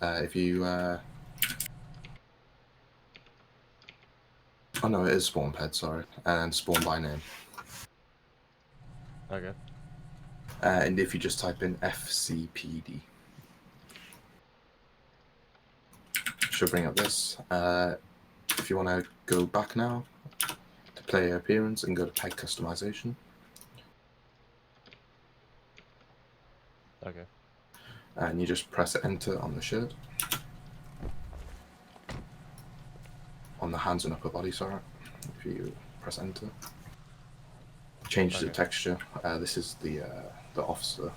If you oh no, it is spawn ped, sorry, and spawn by name. Okay. And if you just type in FCPD, should bring up this. If you want to go back now to player appearance and go to peg customization. Okay. And you just press enter on the shirt. On the hands and upper body, sorry. If you press enter. Change the texture. This is the officer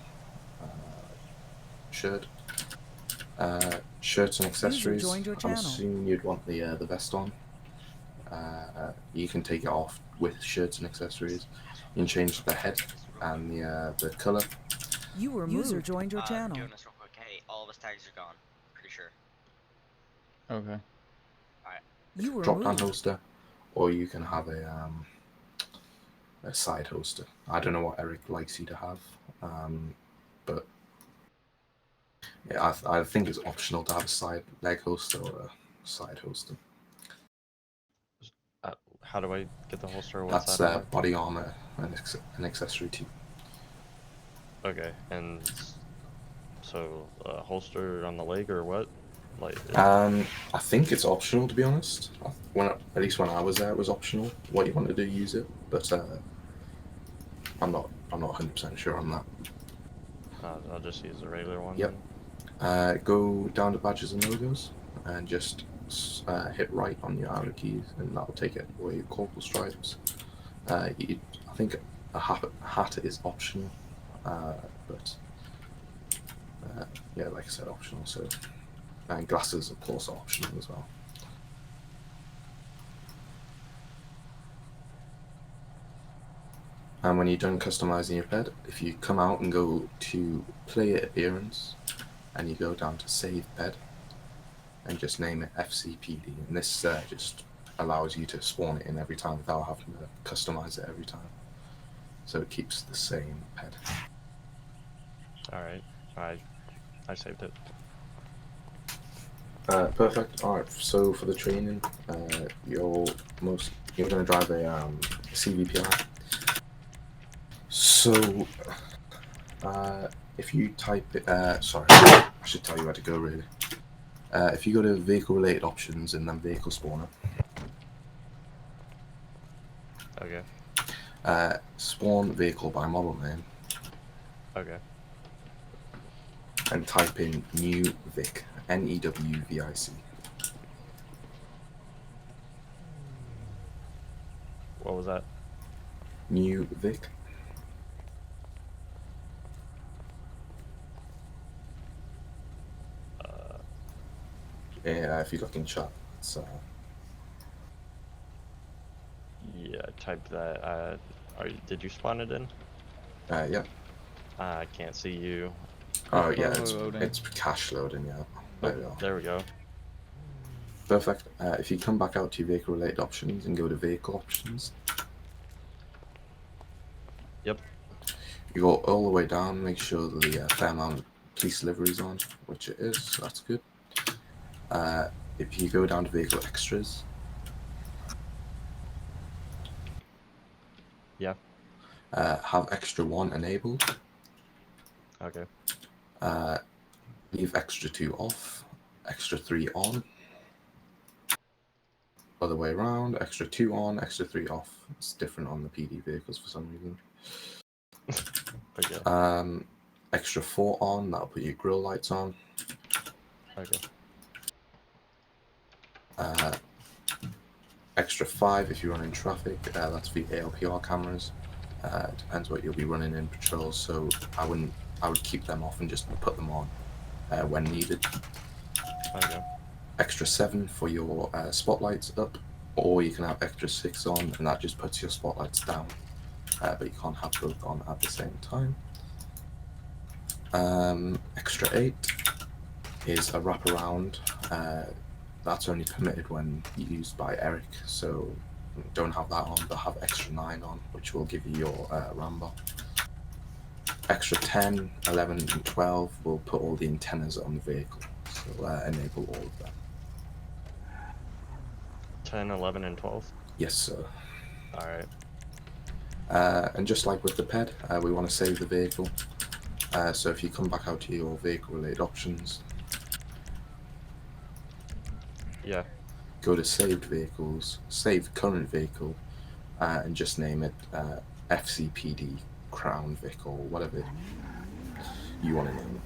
shirt. Shirts and accessories. I'm assuming you'd want the vest on. You can take it off with shirts and accessories. You can change the head and the color. You were user joined your channel. Doing this real quick. Hey, all of his tags are gone. Pretty sure. Okay. Alright. You were drop down holster, or you can have a side holster. I don't know what Eric likes you to have, but yeah, I think it's optional to have a side leg holster or a side holster. How do I get the holster? What's that's body armor and an accessory too. Okay, and so holster on the leg or what? Like. I think it's optional, to be honest. At least when I was there, it was optional. What you want to do, use it, but I'm not 100% sure on that. I'll just use the regular one. Yep. Go down to badges and logos and just hit right on your arrow keys, and that'll take it away your corporal stripes. I think a hat is optional, but yeah, like I said, optional. So, and glasses, of course, are optional as well. And when you're done customizing your ped, if you come out and go to player appearance, and you go down to save ped, and just name it FCPD, and this just allows you to spawn it in every time without having to customize it every time. So it keeps the same ped. Alright, I saved it. Perfect. Alright, so for the training, you're going to drive a CVPI. So, if you type it, sorry, I should tell you where to go really. If you go to vehicle related options and then vehicle spawner. Okay. Spawn vehicle by model name. Okay. And type in new Vic, NEWVIC. What was that? New Vic. Yeah, if you look in chat, it's yeah, I typed that. Did you spawn it in? Yeah. I can't see you. Oh yeah, it's cache loading. Yeah. There we are. There we go. Perfect. If you come back out to your vehicle related options and go to vehicle options. Yep. You go all the way down, make sure the Fairmount police livery is on, which it is, so that's good. If you go down to vehicle extras. Yeah. Have extra 1 enabled. Okay. Leave extra 2 off, extra 3 on. Other way around, extra 2 on, extra 3 off. It's different on the PD vehicles for some reason. Okay. Extra 4 on, that'll put your grille lights on. Okay. Extra 5 if you run in traffic, that's for ALPR cameras. It depends what you'll be running in patrols, so I would keep them off and just put them on when needed. Okay. Extra 7 for your spotlights up, or you can have extra 6 on, and that just puts your spotlights down, but you can't have both on at the same time. Extra 8 is a wraparound. That's only permitted when used by Eric, so don't have that on, but have extra 9 on, which will give you your Rambo. Extra 10, 11, and 12 will put all the antennas on the vehicle. will enable all of them. 10, 11, and 12. Yes, sir. All right. And just like with the PED, we want to save the vehicle. So if you come back out to your vehicle-related options, Yeah. go to saved vehicles, save current vehicle, and just name it FCPD Crown Vic or whatever you want to name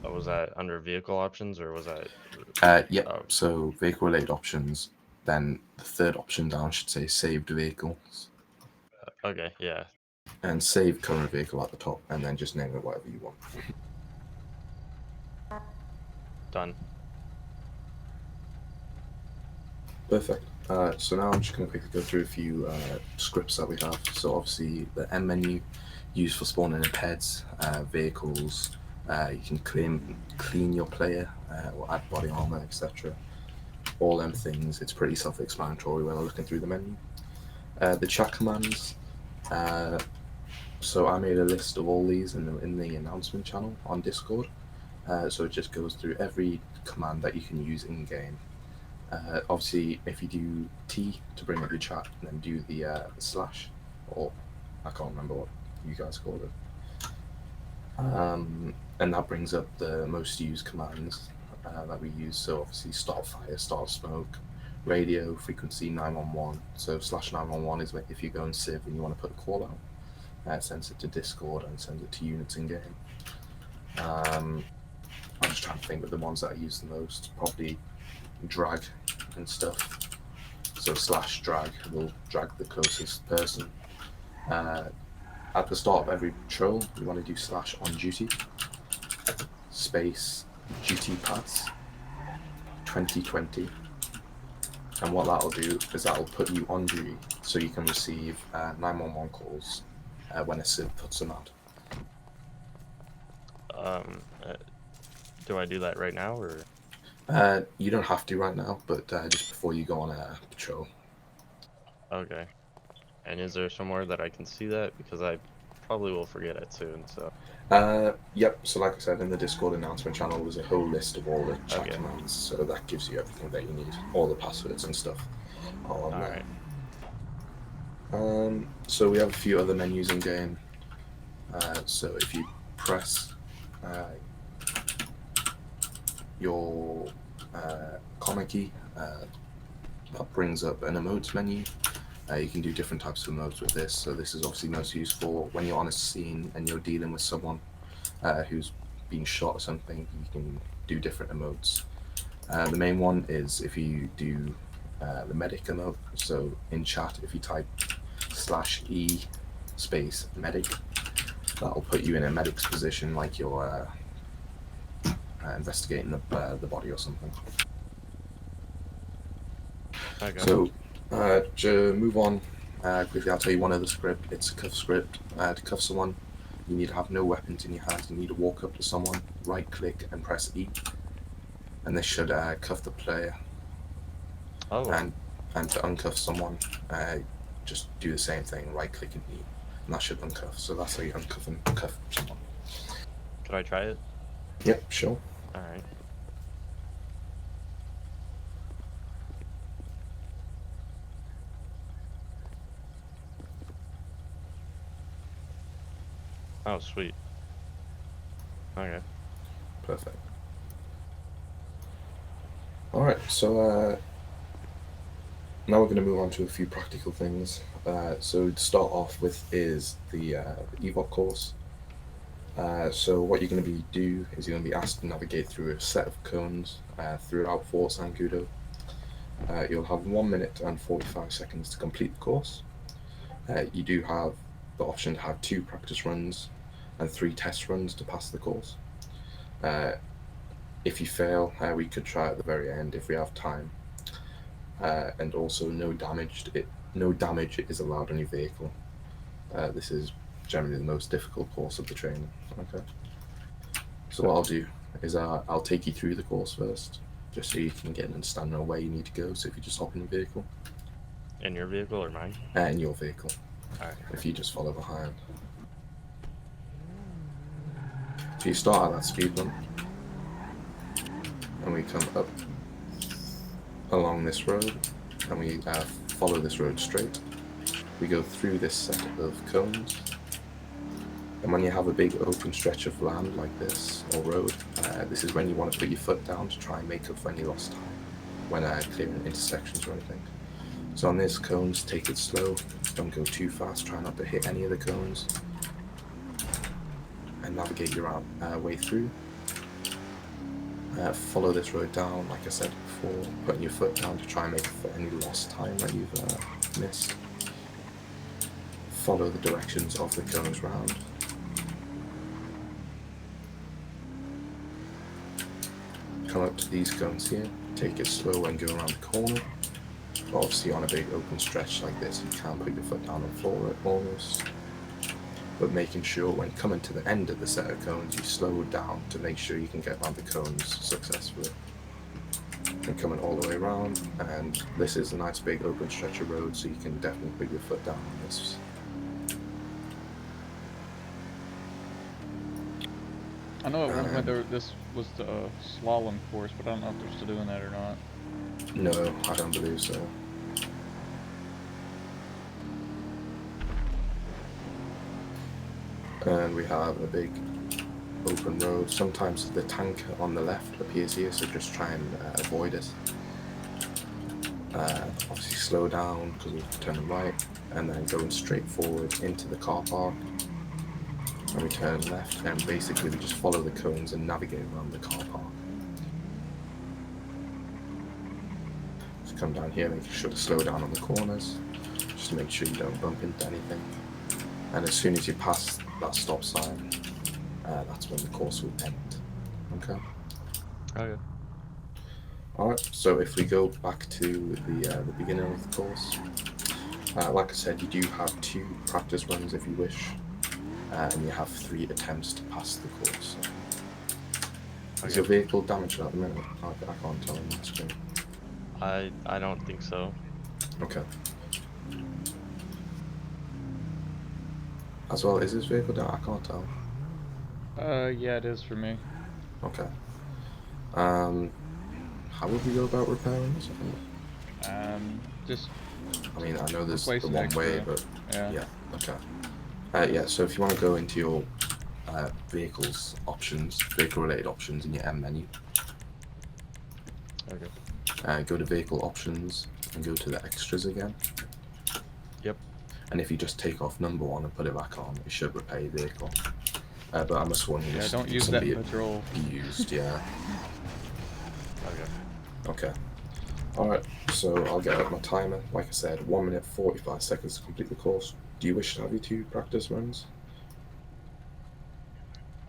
it. Was that under vehicle options or was that? Yep. Oh, So vehicle-related options. Then the third option down should say saved vehicles, okay. Yeah. and save current vehicle at the top, and then just name it whatever you want. Done. Perfect. So now I'm just going to quickly go through a few scripts that we have. So obviously the M menu used for spawning in pets, vehicles. You can clean your player or add body armor, etc. All them things. It's pretty self-explanatory when I'm looking through the menu. The chat commands. So I made a list of all these in the announcement channel on Discord. So it just goes through every command that you can use in game. Obviously, if you do T to bring up your chat, and then do the slash, or I can't remember what you guys call it, and that brings up the most used commands that we use. So obviously, start fire, start smoke, radio, frequency 911. So slash 911 is if you go in Civ and you want to put a call out, it sends it to Discord and sends it to units in game. I'm just trying to think of the ones that I use the most. Probably drag and stuff. So slash drag will drag the closest person. At the start of every patrol, we want to do slash on duty, space duty pads 2020, and what that'll do is that'll put you on duty so you can receive 911 calls when a civ puts them out. Do I do that right now or? You don't have to right now, but just before you go on a patrol. Okay. And is there somewhere that I can see that? Because I probably will forget it soon, so. Yep, so like I said, in the Discord announcement channel, there's a whole list of all the chat Okay. commands, so that gives you everything that you need, all the passwords and stuff. Alright. So we have a few other menus in game. So if you press your command key, that brings up an emotes menu. You can do different types of emotes with this. So this is obviously most useful when you're on a scene and you're dealing with someone who's been shot or something. You can do different emotes. The main one is if you do the medic emote. So in chat, if you type /E space medic, that'll put you in a medic's position, like you're investigating the body or something. Okay. So to move on quickly, I'll tell you one other script. It's a cuff script. To cuff someone, you need to have no weapons in your hand. You need to walk up to someone, right click and press E, and this should cuff the player. Oh. And to uncuff someone, just do the same thing, right click and E, and that should uncuff. So that's how you uncuff and cuff someone. Could I try it? Yep, sure. Alright. Oh, sweet. Okay. Perfect. Alright, so now we're going to move on to a few practical things. So to start off with is the EVOC course. So what you're going to do is you're going to be asked to navigate through a set of cones throughout Fort San Guido. You'll have 1 minute and 45 seconds to complete the course. You do have the option to have 2 practice runs and 3 test runs to pass the course. If you fail, we could try at the very end if we have time. And also no damage is allowed on your vehicle. This is generally the most difficult course of the training. Okay. So what I'll do is I'll take you through the course first, just so you can get an understanding of where you need to go. So if you just hop in your vehicle. In your vehicle or mine? In your vehicle. Alright. If you just follow behind. So you start at that speed bump. and we come up along this road, and we follow this road straight. We go through this set of cones, and when you have a big open stretch of land like this, or road, this is when you want to put your foot down to try and make up for any lost time when clearing intersections or anything. So on these cones, take it slow, don't go too fast, try not to hit any of the cones, and navigate your way through. Follow this road down, like I said before, putting your foot down to try and make up for any lost time that you've missed. Follow the directions of the cones round. Come up to these cones here, take it slow and go around the corner. But obviously on a big open stretch like this, you can't put your foot down on the floor almost. But making sure when coming to the end of the set of cones, you slow down to make sure you can get around the cones successfully. And coming all the way around, and this is a nice big open stretch of road, so you can definitely put your foot down on this. I know at one point this was the slalom course, but I don't know if they're still doing that or not. No, I don't believe so. And we have a big open road. Sometimes the tank on the left appears here, so just try and avoid it. Obviously slow down because we're turning right, and then going straight forward into the car park. And we turn left, and basically we just follow the cones and navigate around the car park. Just come down here, making sure to slow down on the corners, just to make sure you don't bump into anything. And as soon as you pass that stop sign, that's when the course will end. Okay? Okay. Alright, so if we go back to the beginning of the course, like I said, you do have 2 practice runs if you wish, and you have 3 attempts to pass the course. So. Is your vehicle damaged at the minute? I can't tell on my screen. I don't think so. Okay. As well, is this vehicle down? I can't tell. Yeah, it is for me. Okay. How would we go about repairing this? Just. I mean, I know there's the Replace an one way, extra. but Yeah. okay. Yeah. So if you want to go into your vehicles options, vehicle-related options in your M menu, Okay. go to vehicle options and go to the extras again. Yep. And if you just take off number 1 and put it back on, it should repair your vehicle. But I must warn you, Yeah, don't use that in patrol. Be used, yeah. Okay. Okay. Alright, so I'll get out my timer. Like I said, 1 minute 45 seconds to complete the course. Do you wish to have your 2 practice runs?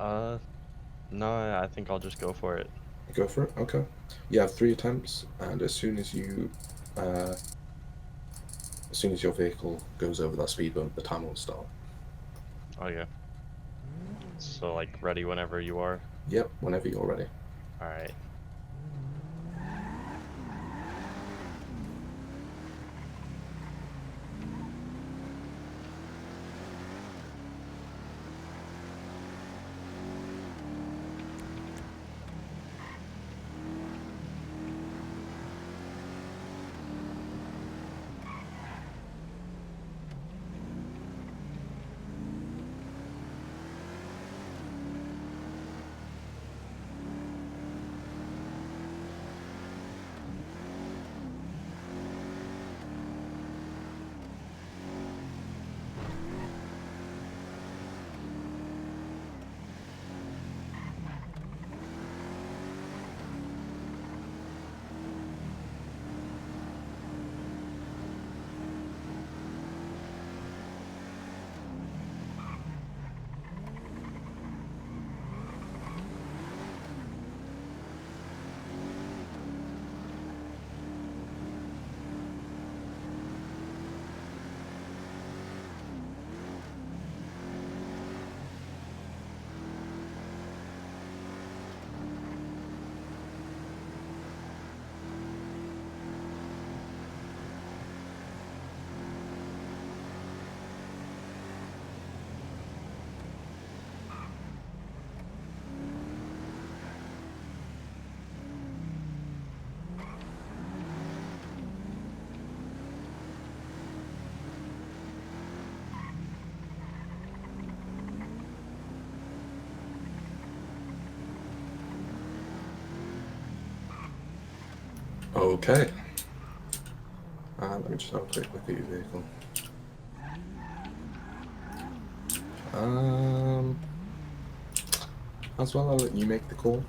No, I think I'll just go for it. Go for it? Okay. You have 3 attempts, and as soon as your vehicle goes over that speed bump, the timer will start. Okay. So, like, ready whenever you are? Yep, whenever you're ready. Alright. Okay. Let me just have a quick look at your vehicle. As well, I'll let you make the call.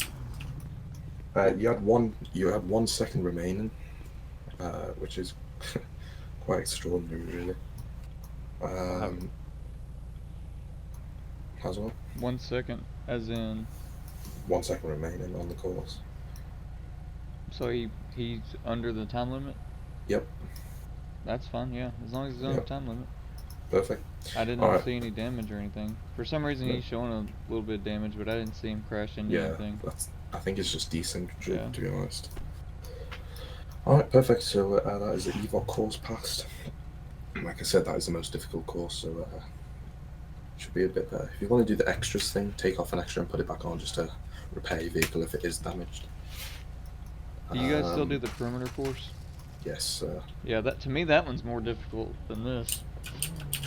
You had 1 second remaining, which is quite extraordinary, really. As well, 1 second, as in. 1 second remaining on the course. So he's under the time limit? Yep. That's fine, yeah. As long as he's under the time limit. Perfect. I didn't Alright. see any damage or anything. For some reason No. he's showing a little bit of damage, but I didn't see him crash into Yeah, anything. I think it's just decent, Yeah. to be honest. Alright, perfect. So that is the EVOC course passed. Like I said, that is the most difficult course, so should be a bit better. If you want to do the extras thing, take off an extra and put it back on just to repair your vehicle if it is damaged. Do you guys still do the perimeter course? Yes. Yeah, to me that one's more difficult than this.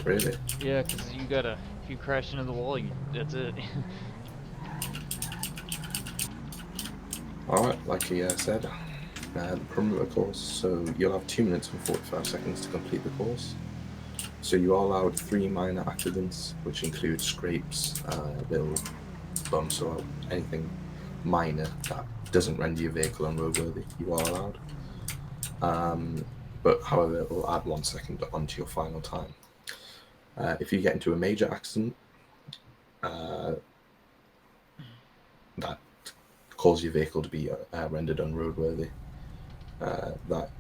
Really? Yeah, because you gotta, if you crash into the wall, that's it. Alright, like he said, the perimeter course, so you'll have 2 minutes and 45 seconds to complete the course. So you are allowed 3 minor accidents, which include scrapes, little bumps, or anything minor that doesn't render your vehicle unroadworthy. You are allowed. But however, it will add 1 second onto your final time. If you get into a major accident that causes your vehicle to be rendered unroadworthy, that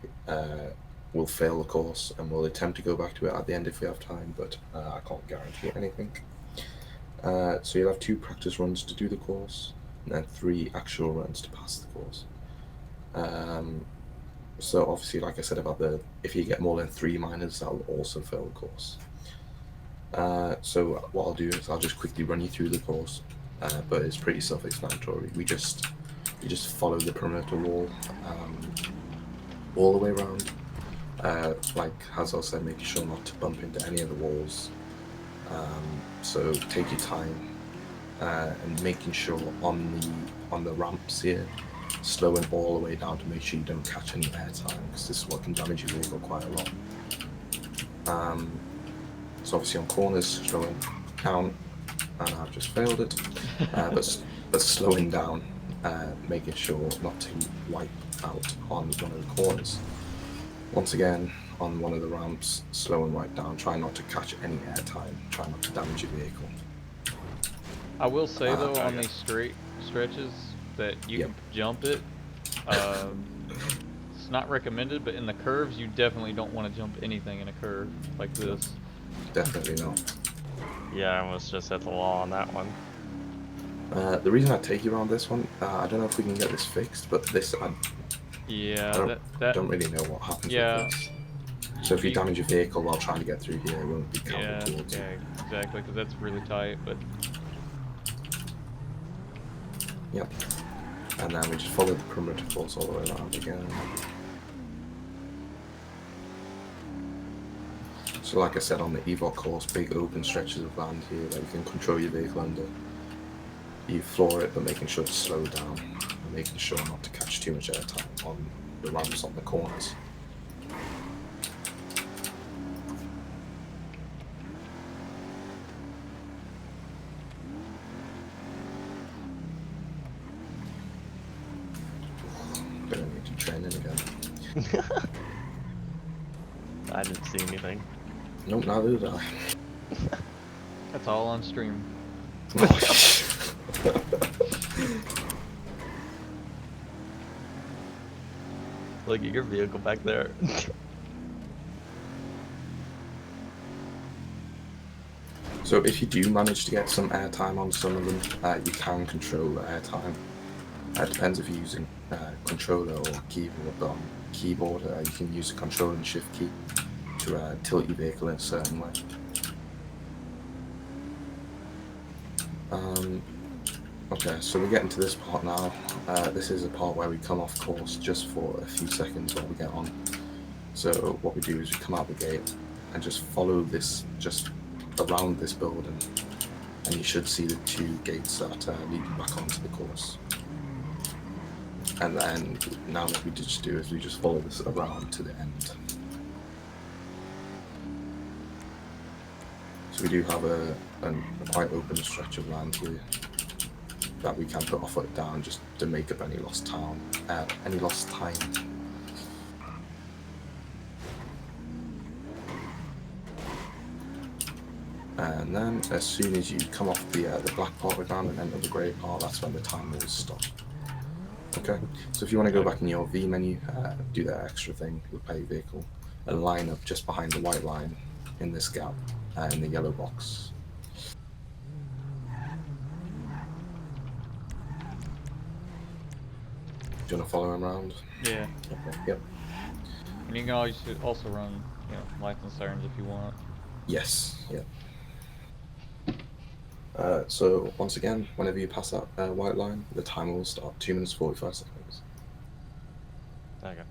will fail the course, and we'll attempt to go back to it at the end if we have time, but I can't guarantee anything. So you'll have 2 practice runs to do the course, and then 3 actual runs to pass the course. So obviously, like I said about if you get more than 3 minors, that will also fail the course. So what I'll do is I'll just quickly run you through the course, but it's pretty self-explanatory. You just follow the perimeter wall all the way around. Like Hazel said, making sure not to bump into any of the walls. So take your time and making sure on the ramps here, slowing all the way down to make sure you don't catch any air time, because this is what can damage your vehicle quite a lot. So obviously on corners, slowing down, and I've just failed it, but slowing down, making sure not to wipe out on one of the corners. Once again, on one of the ramps, slowing right down, try not to catch any air time, try not to damage your vehicle. I will say though, on these straight stretches, that you can jump it. It's not recommended, but in the curves, you definitely don't want to jump anything in a curve like this. Definitely not. Yeah, I almost just hit the wall on that one. The reason I take you around this one, I don't know if we can get this fixed, but this, I don't really know what happens with this. So if you damage your vehicle while trying to get through here, it won't be counted towards you. Yeah, exactly, because that's really tight, but... Yep. And then we just follow the perimeter course all the way around again. So like I said, on the EVOC course, big open stretches of land here that you can control your vehicle under. You floor it, but making sure to slow down, and making sure not to catch too much airtime on the ramps on the corners. Gonna need to train in again. I didn't see anything. Nope, neither did I. That's all on stream. Look at your vehicle back there. So if you do manage to get some airtime on some of them, you can control the airtime. It depends if you're using controller or keyboard, but on keyboard you can use the control and shift key to tilt your vehicle in a certain way. Okay, so we're getting to this part now. This is a part where we come off course just for a few seconds while we get on. So what we do is we come out the gate and just follow this just around this building, and you should see the 2 gates that lead you back onto the course. And then now what we just do is we just follow this around to the end. So we do have a quite open stretch of land here that we can put our foot down just to make up any lost time. And then as soon as you come off the black part of the ground and enter the grey part, that's when the time will stop. Okay, so if you want to go back in your V menu, do that extra thing, repair your vehicle, and line up just behind the white line in this gap, in the yellow box. Do you want to follow him around? Yeah. Okay, yep. And you can always also run, you know, lights and sirens if you want. Yes, yep. So once again, whenever you pass that white line, the timer will start. 2 minutes 45 seconds. Okay.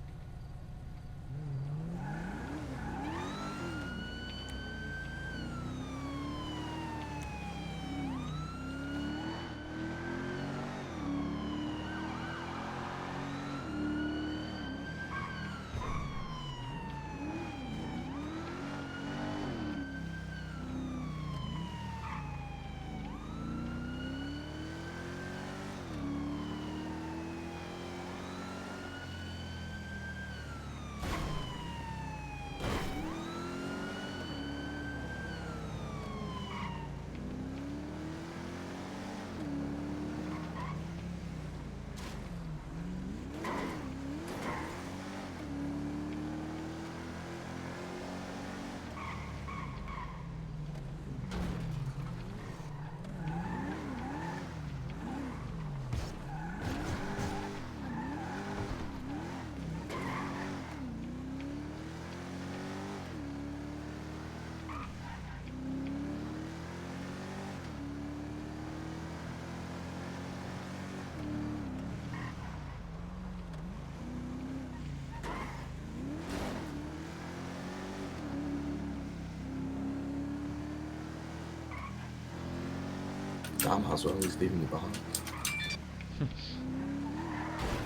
Damn, Haswell, he's leaving you behind.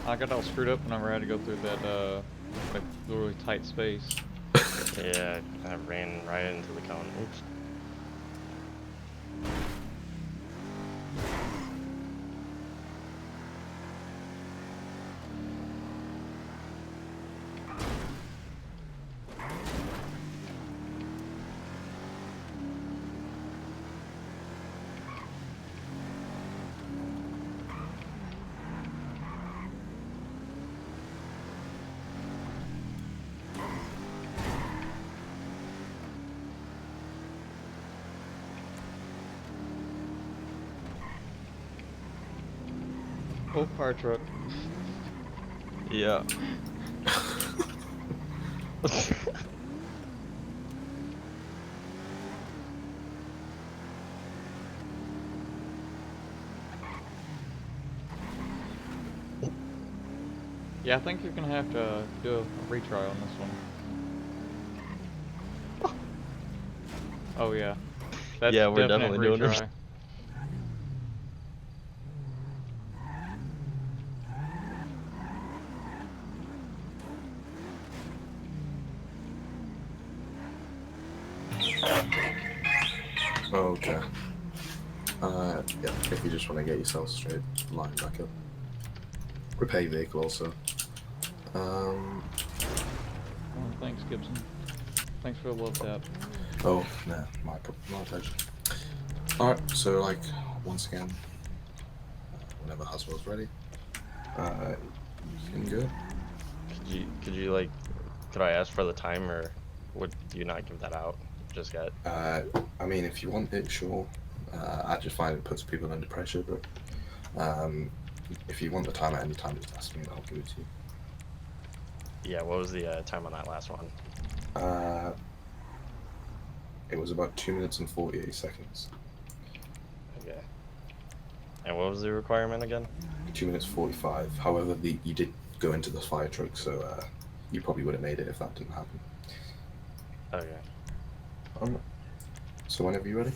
I got all screwed up whenever I had to go through that, like, really tight space. Yeah, I ran right into the cone. Oops. Oh, fire truck. Yeah. Yeah, I think you're gonna have to do a retry on this one. Oh yeah. That's Yeah, we're definite definitely doing a retry. Okay. Yeah, if you just want to get yourself straight, line back up. Repair your vehicle also. Oh, thanks, Gibson. Thanks for the love tap. Oh, no, my pleasure. Alright, so, like, once again, whenever Haswell's ready, you can go. Could you like, could I ask for the time, or would you not give that out just yet? I mean, if you want it, sure. I just find it puts people under pressure, but if you want the time at any time, just ask me and I'll give it to you. Yeah, what was the time on that last one? It was about 2 minutes and 48 seconds. Okay. And what was the requirement again? 2 minutes 45. However, you did go into the fire truck, so you probably would have made it if that didn't happen. Okay. So whenever you're ready.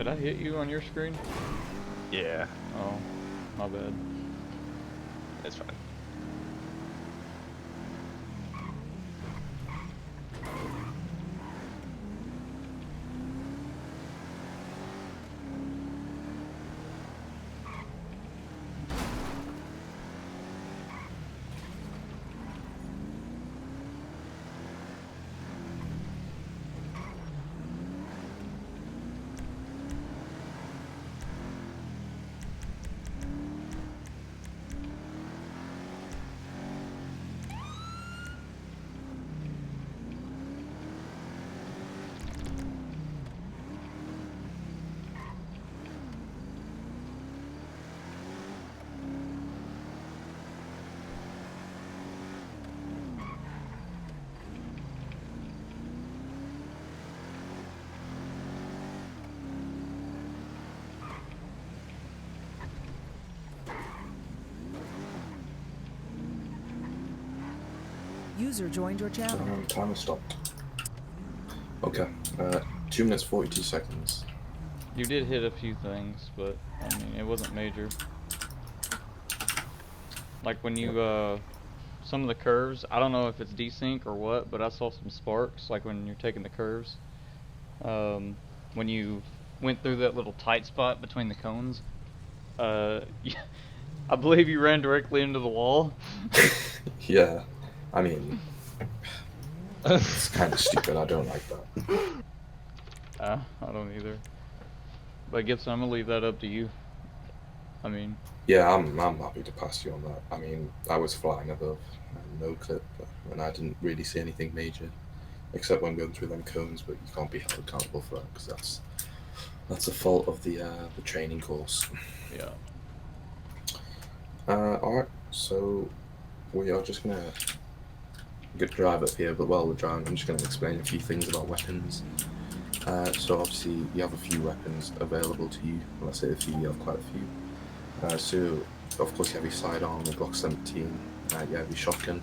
Did I hit you on your screen? Yeah. Oh, my bad. It's fine. User joined your channel. Timer stopped. Okay, 2 minutes 42 seconds. You did hit a few things, but I mean, it wasn't major. Like when you, some of the curves, I don't know if it's desync or what, but I saw some sparks, like when you're taking the curves. When you went through that little tight spot between the cones, I believe you ran directly into the wall. Yeah, I mean, it's kind of stupid. I don't like that. I don't either. But Gibson, I'm gonna leave that up to you. I mean, Yeah, I'm happy to pass you on that. I mean, I was flying above, no clip, and I didn't really see anything major, except when going through them cones. But you can't be held accountable for that because that's a fault of the training course. yeah. All right, so we are just gonna drive up here, but while we're driving, I'm just gonna explain a few things about weapons. So obviously you have a few weapons available to you. Well, I say a few, you have quite a few. So of course you have your sidearm, the Glock 17. You have your shotgun,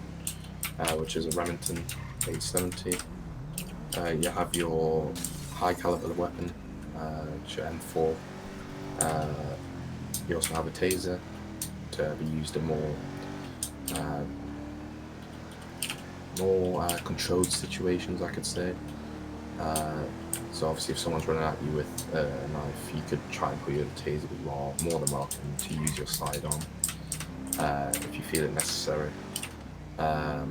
which is a Remington 870. You have your high caliber weapon, which is your M4. You also have a taser to be used in more controlled situations, I could say. So obviously if someone's running at you with a knife, you could try and put your taser, but you are more than welcome to use your sidearm if you feel it necessary. Yeah,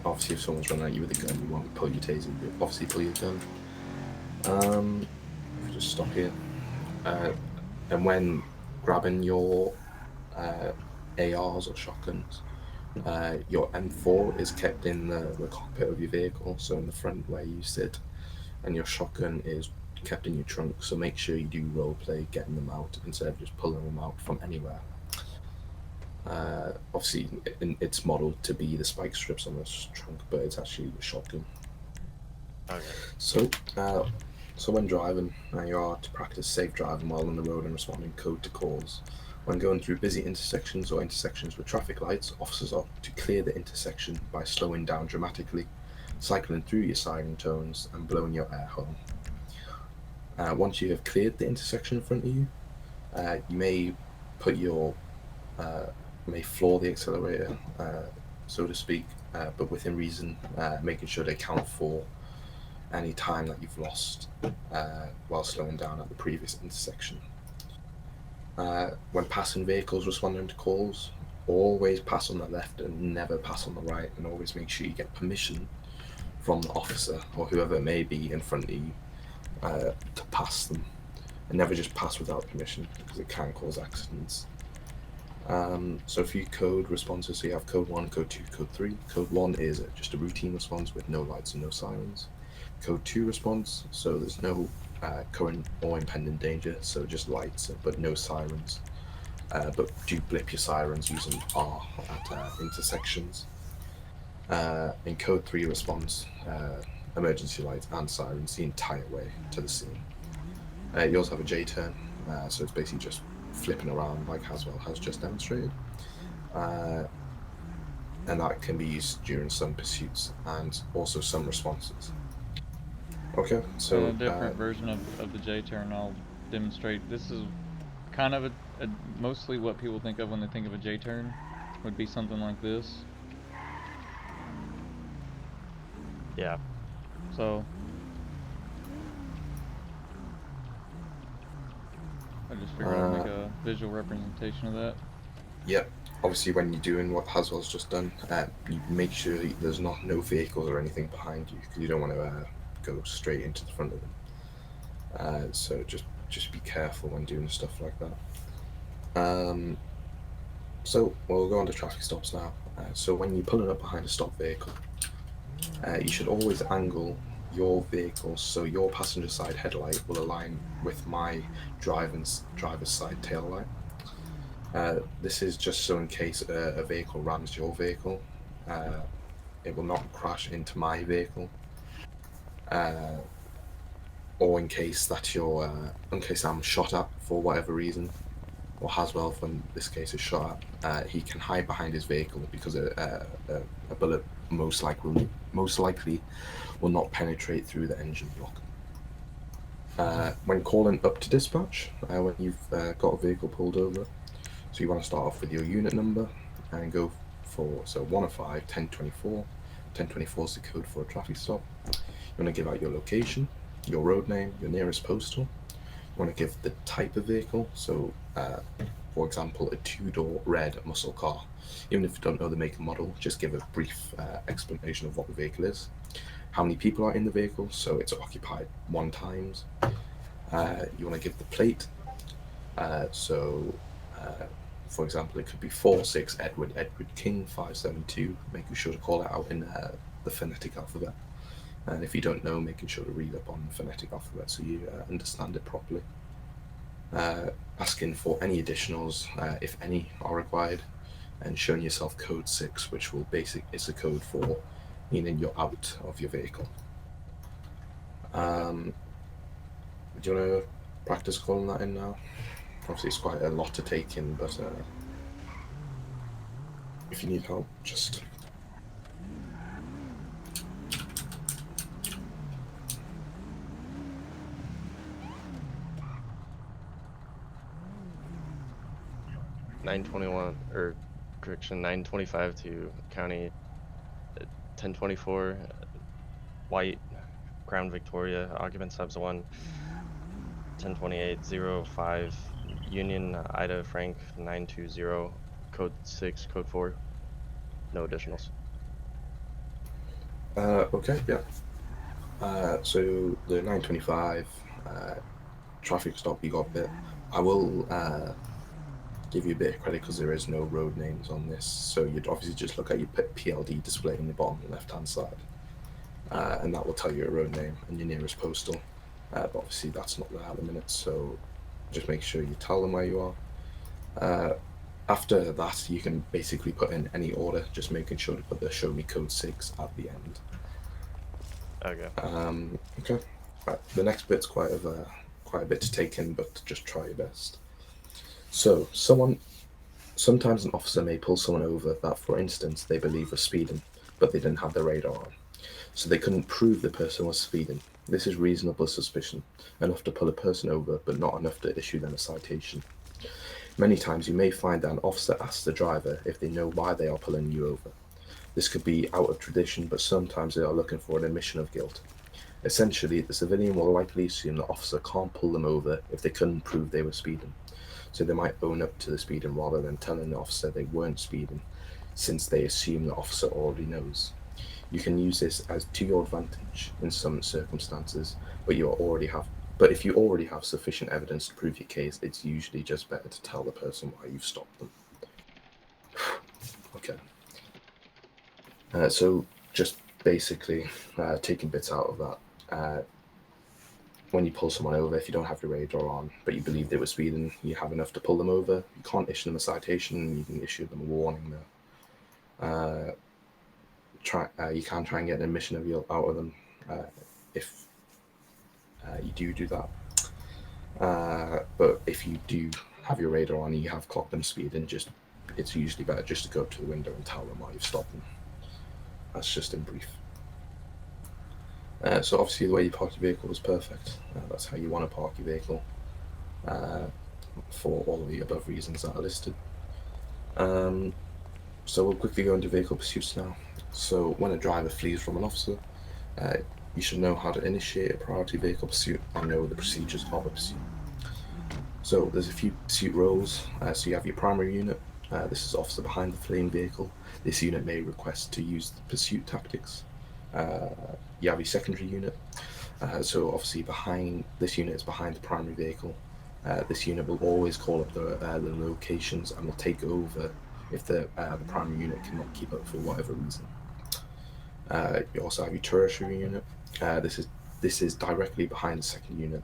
obviously if someone's running at you with a gun, you won't pull your taser, you obviously pull your gun. If you just stop here. And when grabbing your ARs or shotguns, your M4 is kept in the cockpit of your vehicle, so in the front where you sit, and your shotgun is kept in your trunk, so make sure you do role play getting them out instead of just pulling them out from anywhere. Obviously it's modeled to be the spike strips on the trunk, but it's actually the shotgun. Okay. So when driving, you are to practice safe driving while on the road and responding code to calls. When going through busy intersections or intersections with traffic lights, officers are to clear the intersection by slowing down dramatically, cycling through your siren tones, and blowing your air horn. Once you have cleared the intersection in front of you, you may put your may floor the accelerator, so to speak, but within reason, making sure they account for any time that you've lost while slowing down at the previous intersection. When passing vehicles responding to calls, always pass on the left and never pass on the right, and always make sure you get permission from the officer or whoever it may be in front of you to pass them, and never just pass without permission because it can cause accidents. So a few code responses, so you have code 1, code 2, code 3. Code 1 is just a routine response with no lights and no sirens. Code 2 response, so there's no current or impending danger, so just lights but no sirens. But do blip your sirens using R at intersections. In code 3 response, emergency lights and sirens the entire way to the scene. You also have a J-turn, so it's basically just flipping around like Haswell has just demonstrated. And that can be used during some pursuits and also some responses. Okay, so a different version of the J-turn I'll demonstrate. This is kind of a mostly what people think of when they think of a J-turn would be something like this. Yeah. So I just figured I'd make a visual representation of that. yeah, obviously when you're doing what Haswell's just done, you make sure there's no vehicles or anything behind you because you don't want to go straight into the front of them. So just be careful when doing stuff like that. So we'll go on to traffic stops now. So when you're pulling up behind a stopped vehicle, you should always angle your vehicle so your passenger side headlight will align with my driver's side tail light. This is just so in case a vehicle rams your vehicle, it will not crash into my vehicle, or in case in case I'm shot at for whatever reason, or Haswell, when this case is shot at, he can hide behind his vehicle because a bullet most likely will not penetrate through the engine block. When calling up to dispatch, when you've got a vehicle pulled over, so you want to start off with your unit number and go for 105 1024. 1024 is the code for a traffic stop. You want to give out your location, your road name, your nearest postal. You want to give the type of vehicle, so for example, a 2-door red muscle car. Even if you don't know the make and model, just give a brief explanation of what the vehicle is. How many people are in the vehicle, so it's occupied 1 times. You want to give the plate, for example, it could be 46 Edward King 572, making sure to call it out in the phonetic alphabet. And if you don't know, making sure to read up on the phonetic alphabet so you understand it properly. Asking for any additionals, if any are required, and showing yourself code 6, which is a code for meaning you're out of your vehicle. Do you want to practice calling that in now? Obviously, it's quite a lot to take in, but if you need help, just... (921) or correction, 925 to county 1024 White Crown Victoria occupant subs 1 1028-05 Union Ida Frank 920 code 6 code 4, no additionals. Okay, yeah. So the 925 traffic stop, you got a bit. I will give you a bit of credit because there is no road names on this, so you'd obviously just look at your PLD display in the bottom left hand side, and that will tell you a road name and your nearest postal, but obviously that's not there at the minute, so just make sure you tell them where you are. After that, you can basically put in any order, just making sure to put the show me code 6 at the end. Okay. Okay. Right. The next bit's quite a bit to take in, but just try your best. So, sometimes an officer may pull someone over that, for instance, they believe was speeding, but they didn't have their radar on. So they couldn't prove the person was speeding. This is reasonable suspicion, enough to pull a person over, but not enough to issue them a citation. Many times you may find that an officer asks the driver if they know why they are pulling you over. This could be out of tradition, but sometimes they are looking for an admission of guilt. Essentially, the civilian will likely assume the officer can't pull them over if they couldn't prove they were speeding. So they might own up to the speeding rather than telling the officer they weren't speeding, since they assume the officer already knows. You can use this as to your advantage in some circumstances, but if you already have sufficient evidence to prove your case, it's usually just better to tell the person why you've stopped them. Okay. So just basically taking bits out of that. When you pull someone over, if you don't have your radar on, but you believe they were speeding, you have enough to pull them over. You can't issue them a citation. You can issue them a warning, though. You can try and get an admission out of them if you do that. But if you do have your radar on and you have clocked them speeding, it's usually better just to go up to the window and tell them why you've stopped them. That's just in brief. So obviously the way you park your vehicle is perfect. That's how you want to park your vehicle for all of the above reasons that are listed. So we'll quickly go into vehicle pursuits now. So when a driver flees from an officer, you should know how to initiate a priority vehicle pursuit and know the procedures of a pursuit. So there's a few pursuit roles. So you have your primary unit. This is officer behind the fleeing vehicle. This unit may request to use the pursuit tactics. You have your secondary unit. So obviously behind this unit is behind the primary vehicle. This unit will always call up the locations and will take over if the primary unit cannot keep up for whatever reason. You also have your tertiary unit. This is directly behind the second unit.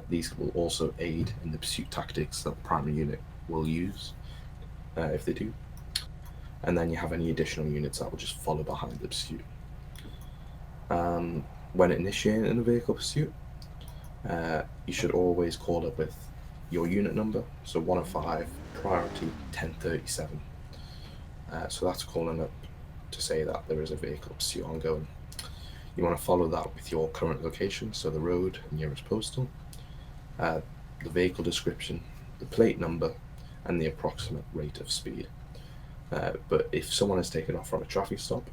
These will also aid in the pursuit tactics that the primary unit will use if they do. And then you have any additional units that will just follow behind the pursuit. When initiating a vehicle pursuit, you should always call up with your unit number, so 105, priority 1037. So that's calling up to say that there is a vehicle pursuit ongoing. You want to follow that with your current location, so the road, nearest postal, the vehicle description, the plate number, and the approximate rate of speed. But if someone is taken off from a traffic stop,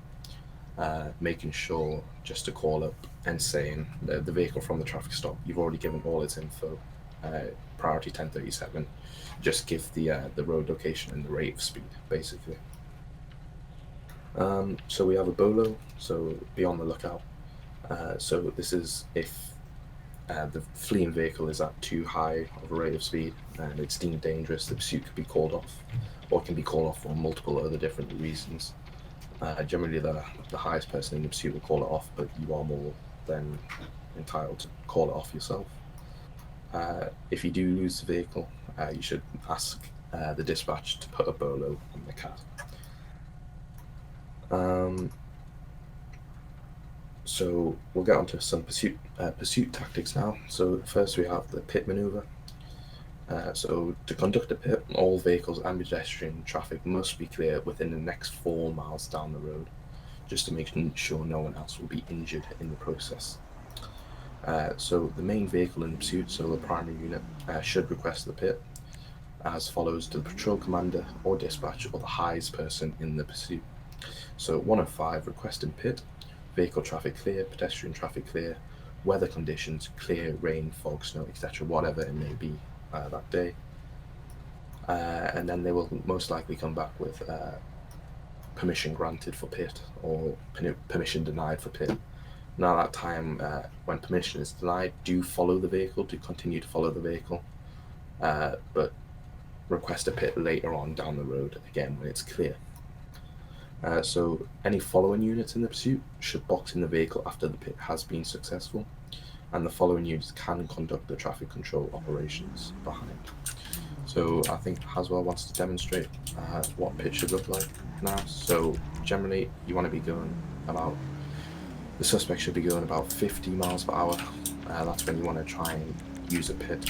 making sure just to call up and saying the vehicle from the traffic stop, you've already given all its info, priority 1037, just give the road location and the rate of speed, basically. So we have a BOLO, so be on the lookout. So this is if the fleeing vehicle is at too high of a rate of speed and it's deemed dangerous, the pursuit could be called off, or can be called off for multiple other different reasons. Generally, the highest person in the pursuit will call it off, but you are more than entitled to call it off yourself. If you do lose the vehicle, you should ask the dispatch to put a BOLO on the cat. So we'll get onto some pursuit tactics now. So first we have the pit maneuver. So to conduct a pit, all vehicles and pedestrian traffic must be clear within the next 4 miles down the road, just to make sure no one else will be injured in the process. So the main vehicle in the pursuit, so the primary unit, should request the pit as follows to the patrol commander or dispatch or the highest person in the pursuit. So 105, requesting pit, vehicle traffic clear, pedestrian traffic clear, weather conditions clear, rain, fog, snow, etc., whatever it may be that day. And then they will most likely come back with permission granted for pit or permission denied for pit. Now that time, when permission is denied, do follow the vehicle, do continue to follow the vehicle, but request a pit later on down the road, again, when it's clear. So any following units in the pursuit should box in the vehicle after the pit has been successful, and the following units can conduct the traffic control operations behind. So I think Haswell wants to demonstrate what pit should look like now. So generally you want to be going about, the suspect should be going about 50 miles per hour. That's when you want to try and use a pit.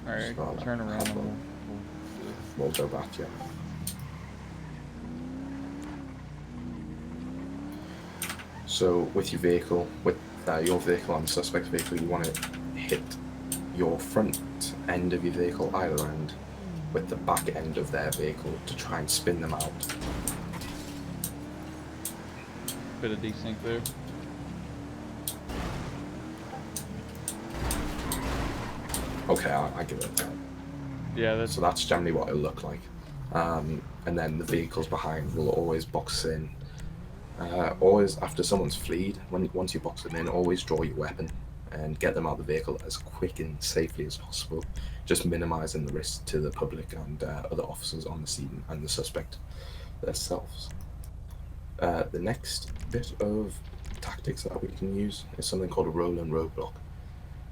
Alright, So turn around. We'll go back, yeah. So with your vehicle, with your vehicle and the suspect's vehicle, you want to hit your front end of your vehicle, either end, with the back end of their vehicle to try and spin them out. Bit of desync there. Okay, I give it that. Yeah, So that's generally what it'll look like. And then the vehicles behind will always box in. Always after someone's fleed, once you box them in, always draw your weapon and get them out of the vehicle as quick and safely as possible, just minimizing the risk to the public and other officers on the scene and the suspect themselves. The next bit of tactics that we can use is something called a roll and roadblock.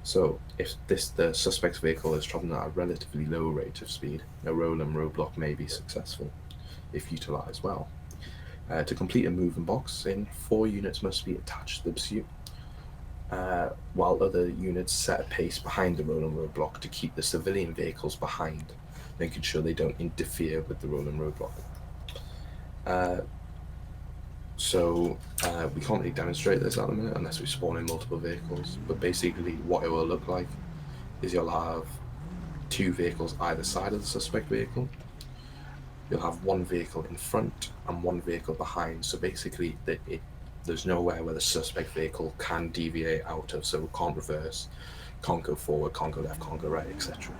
So if the suspect's vehicle is traveling at a relatively low rate of speed, a roll and roadblock may be successful if utilized well. To complete a move and box in, 4 units must be attached to the pursuit, while other units set a pace behind the roll and roadblock to keep the civilian vehicles behind, making sure they don't interfere with the roll and roadblock. So we can't really demonstrate this at the minute unless we spawn in multiple vehicles. But basically, what it will look like is you'll have 2 vehicles either side of the suspect vehicle. You'll have 1 vehicle in front and 1 vehicle behind. So basically, there's nowhere where the suspect vehicle can deviate out of. So it can't reverse, can't go forward, can't go left, can't go right, etc.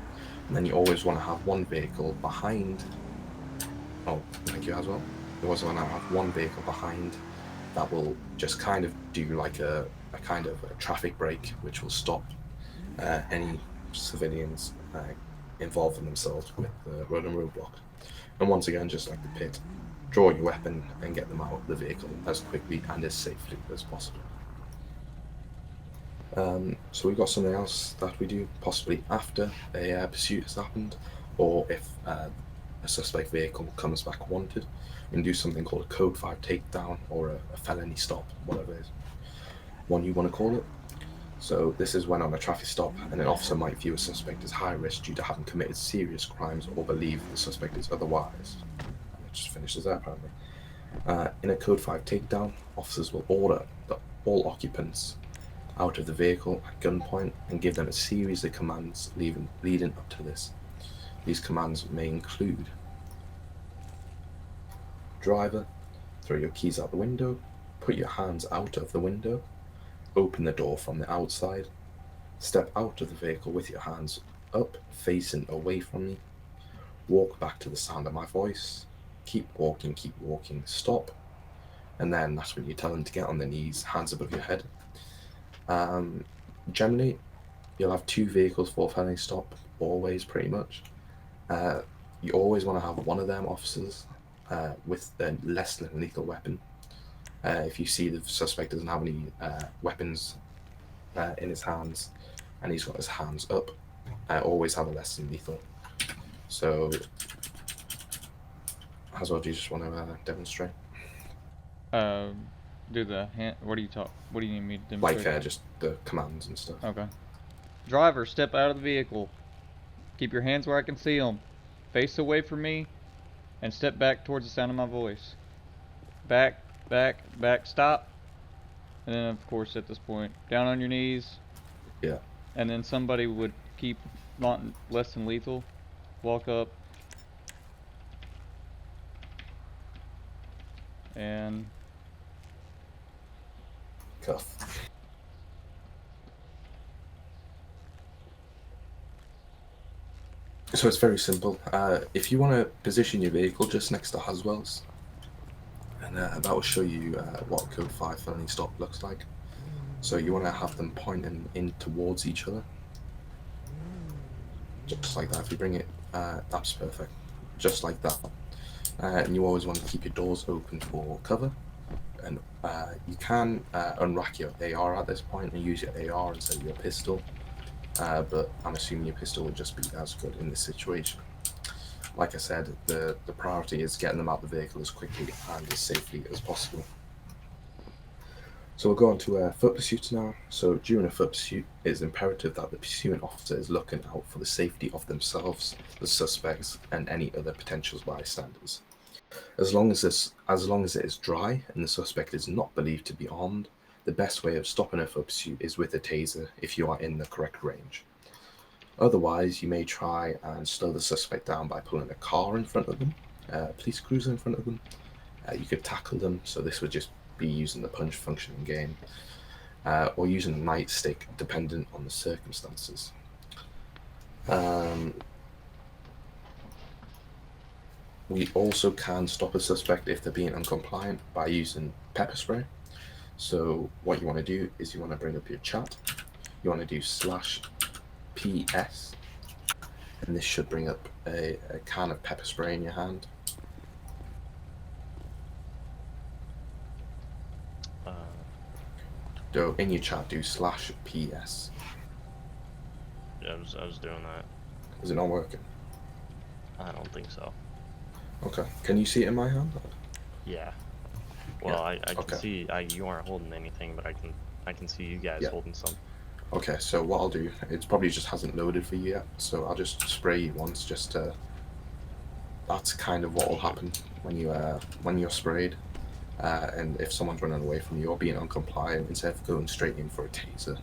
And then you always want to have 1 vehicle behind. Oh, thank you as well. You always want to have 1 vehicle behind that will just kind of do like a kind of a traffic brake, which will stop any civilians involving themselves with the road and roadblock. And once again, just like the pit, draw your weapon and get them out of the vehicle as quickly and as safely as possible. So we've got something else that we do possibly after a pursuit has happened, or if a suspect vehicle comes back wanted. We can do something called a Code 5 takedown or a felony stop, whatever it is, one you want to call it. So this is when on a traffic stop, and an officer might view a suspect as high risk due to having committed serious crimes or believe the suspect is otherwise. It just finishes there apparently. In a Code 5 takedown, officers will order all occupants out of the vehicle at gunpoint and give them a series of commands leading up to this. These commands may include: driver, throw your keys out the window, put your hands out of the window, open the door from the outside, step out of the vehicle with your hands up, facing away from me, walk back to the sound of my voice, keep walking, stop, and then that's when you tell them to get on their knees, hands above your head. Generally, you'll have 2 vehicles for felony stop, always pretty much. You always want to have one of them officers with a less than lethal weapon. If you see the suspect doesn't have any weapons in his hands and he's got his hands up, always have a less than lethal. So, as well, do you just want to demonstrate? Do the hand. What do you need me to demonstrate? Like just the commands and stuff. Okay. Driver, step out of the vehicle. Keep your hands where I can see them. Face away from me, and step back towards the sound of my voice. Back, stop. And then, of course, at this point, down on your knees. Yeah. And then somebody would keep not less than lethal. Walk up. And Cuff. So it's very simple. If you want to position your vehicle just next to Haswell's, and that will show you what Code 5 felony stop looks like. So you want to have them pointing in towards each other, just like that. If you bring it, that's perfect, just like that. And you always want to keep your doors open for cover. And you can unrack your AR at this point and use your AR instead of your pistol. But I'm assuming your pistol would just be as good in this situation. Like I said, the priority is getting them out of the vehicle as quickly and as safely as possible. So we'll go on to foot pursuits now. So during a foot pursuit, it is imperative that the pursuing officer is looking out for the safety of themselves, the suspects, and any other potential bystanders. As long as it is dry and the suspect is not believed to be armed, the best way of stopping a foot pursuit is with a taser if you are in the correct range. Otherwise, you may try and slow the suspect down by pulling a car in front of them, a police cruiser in front of them. You could tackle them, so this would just be using the punch function in game, or using a nightstick, dependent on the circumstances. We also can stop a suspect if they're being uncompliant by using pepper spray. So what you want to do is you want to bring up your chat. You want to do /PS, and this should bring up a can of pepper spray in your hand. So in your chat, do /PS. Yeah, I was doing that. Is it not working? I don't think so. Okay. Can you see it in my hand? Yeah. Well, Yeah. I can Okay. see you aren't holding anything, but I can see you guys Yeah. holding some. Okay, so what I'll do, it probably just hasn't loaded for you yet, so I'll just spray you once, just to... That's kind of what will happen when you're sprayed. And if someone's running away from you or being uncompliant, instead of going straight in for a taser,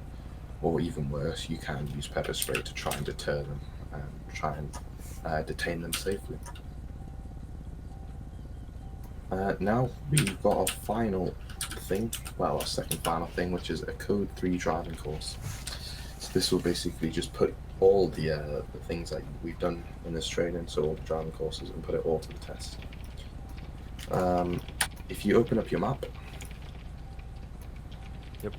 or even worse, you can use pepper spray to try and deter them and try and detain them safely. Now we've got our final thing, well, our second final thing, which is a Code 3 driving course. So this will basically just put all the things that we've done in this training, so all the driving courses, and put it all to the test. If you open up your map, Yep.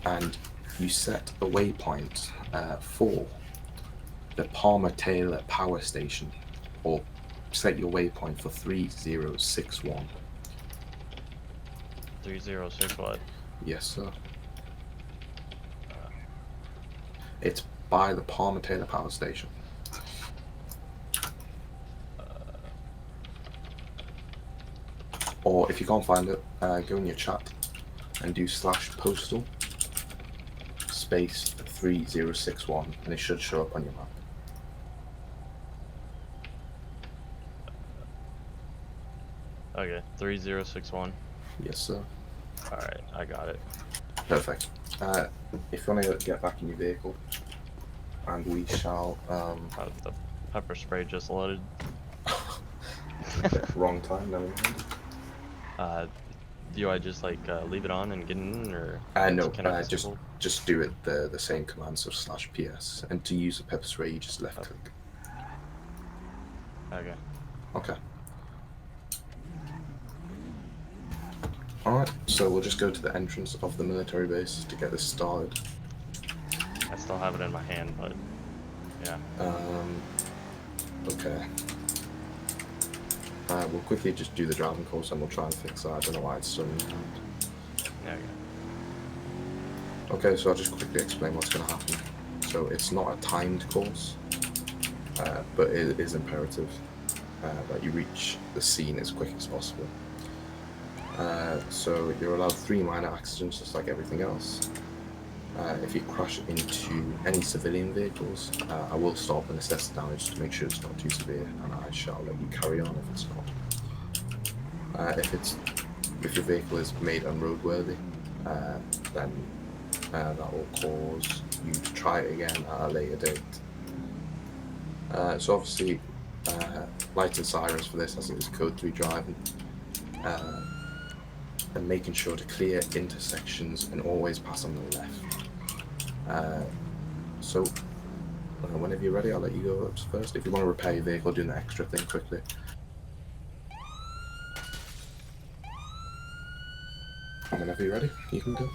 and you set a waypoint for the Palmer Taylor Power Station, or set your waypoint for 3061. 306 what? Yes, sir. It's by the Palmer Taylor Power Station. Or if you can't find it, go in your chat and do /postal space 3061, and it should show up on your map. Okay, 3061. Yes, sir. Alright, I got it. Perfect. If you want to get back in your vehicle, and we shall. The pepper spray just loaded. Okay, wrong time, never mind. Do I just like leave it on and get in, or No, can I disable? just do it the same command, so /ps, and to use the pepper spray, you just left click. Okay. Okay. Alright, so we'll just go to the entrance of the military base to get this started. I still have it in my hand, but yeah. Okay. We'll quickly just do the driving course and we'll try and fix that. I don't know why it's so in your hand. Yeah. Okay, so I'll just quickly explain what's going to happen. So it's not a timed course, but it is imperative that you reach the scene as quick as possible. So you're allowed 3 minor accidents, just like everything else. If you crash into any civilian vehicles, I will stop and assess the damage to make sure it's not too severe, and I shall let you carry on if it's not. If your vehicle is made unroadworthy, then that will cause you to try it again at a later date. So obviously, lights and sirens for this, as it is Code 3 driving, and making sure to clear intersections and always pass on the left. So whenever you're ready, I'll let you go up first. If you want to repair your vehicle, do an extra thing quickly. And whenever you're ready, you can go.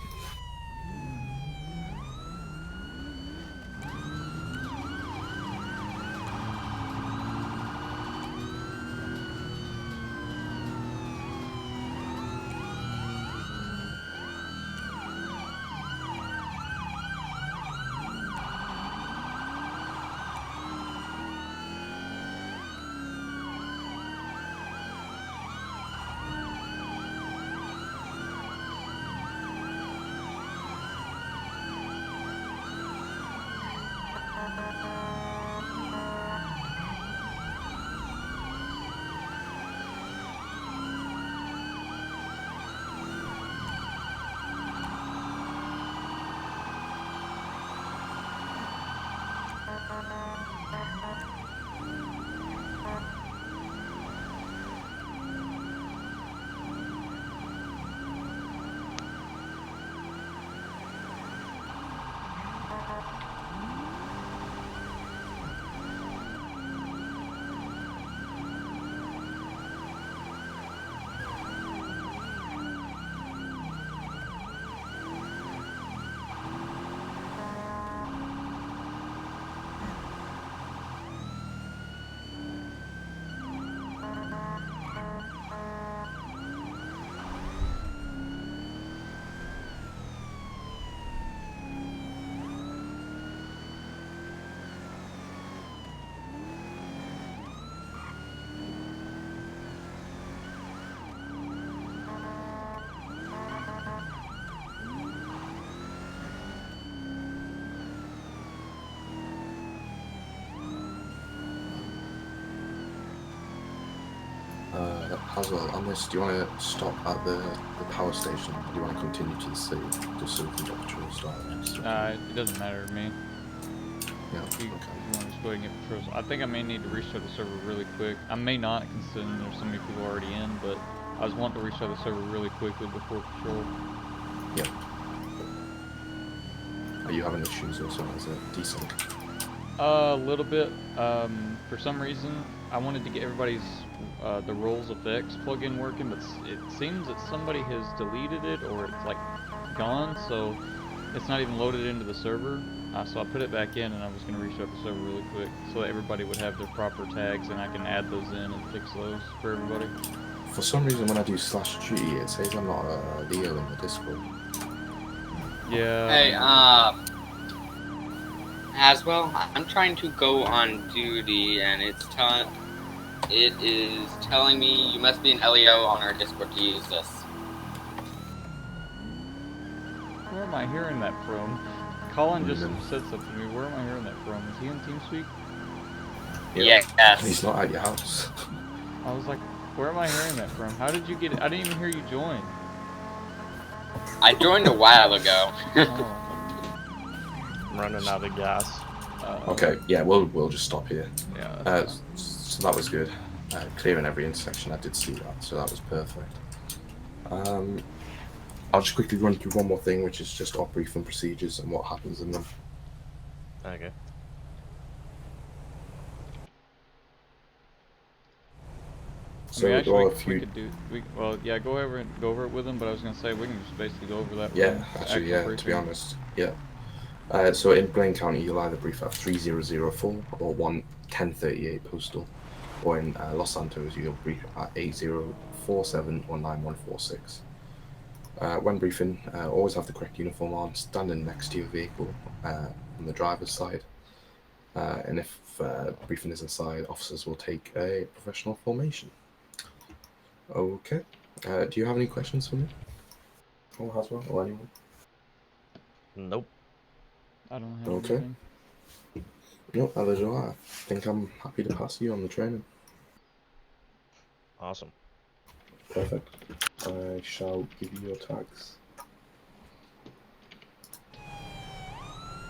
as well, on this, do you want to stop at the power station? Or do you want to continue to the city, just so we can get patrol started? It doesn't matter to me. Yeah, If you okay. want to just go ahead and get patrols. I think I may need to restart the server really quick. I may not, considering there's so many people already in, but I was wanting to restart the server really quickly before patrol. Yep. Are you having issues or something? Is it decent? A little bit. For some reason, I wanted to get everybody's the roles effects plugin working, but it seems that somebody has deleted it or it's like gone, so it's not even loaded into the server. So I put it back in, and I was going to restart the server really quick so that everybody would have their proper tags, and I can add those in and fix those for everybody. For some reason, when I do /G, it says I'm not a Leo in the Discord. Yeah. Hey, as well, I'm trying to go on duty, and it is telling me you must be an LEO on our Discord to use this. Where am I hearing that from? Colin just Mm. said something to me. Where am I hearing that from? Is he in TeamSpeak? Yeah. Yes. He's not at your house. I was like, where am I hearing that from? How did you get it? I didn't even hear you join. I joined a while ago. Oh. I'm running out of gas. Okay, yeah, we'll just stop here. Yeah. That's fine. So that was good. Clearing every intersection, I did see that, so that was perfect. I'll just quickly run through one more thing, which is just our briefing procedures and what happens in them. Okay. So I mean, there are actually, a few. we could do. Well, yeah, go over it with them. But I was gonna say we can just basically go over that. Yeah, with actually, actual yeah. To be briefing. honest, yeah. So in Blaine County, you'll either brief at 3004 or 1038 postal, or in Los Santos, you'll brief at 8047 or 9146. When briefing, always have the correct uniform on, standing next to your vehicle on the driver's side. And if briefing is inside, officers will take a professional formation. Okay. Do you have any questions for me? Or Haswell, or anyone? Nope. I don't have Okay. anything. No, neither do I. I think I'm happy to pass you on the training. Awesome. Perfect. I shall give you your tags.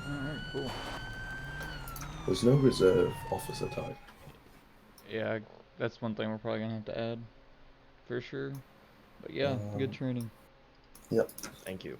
All right, cool. There's no reserve officer tag. Yeah, that's one thing we're probably gonna have to add, for sure. But yeah, good training. Yep. Thank you.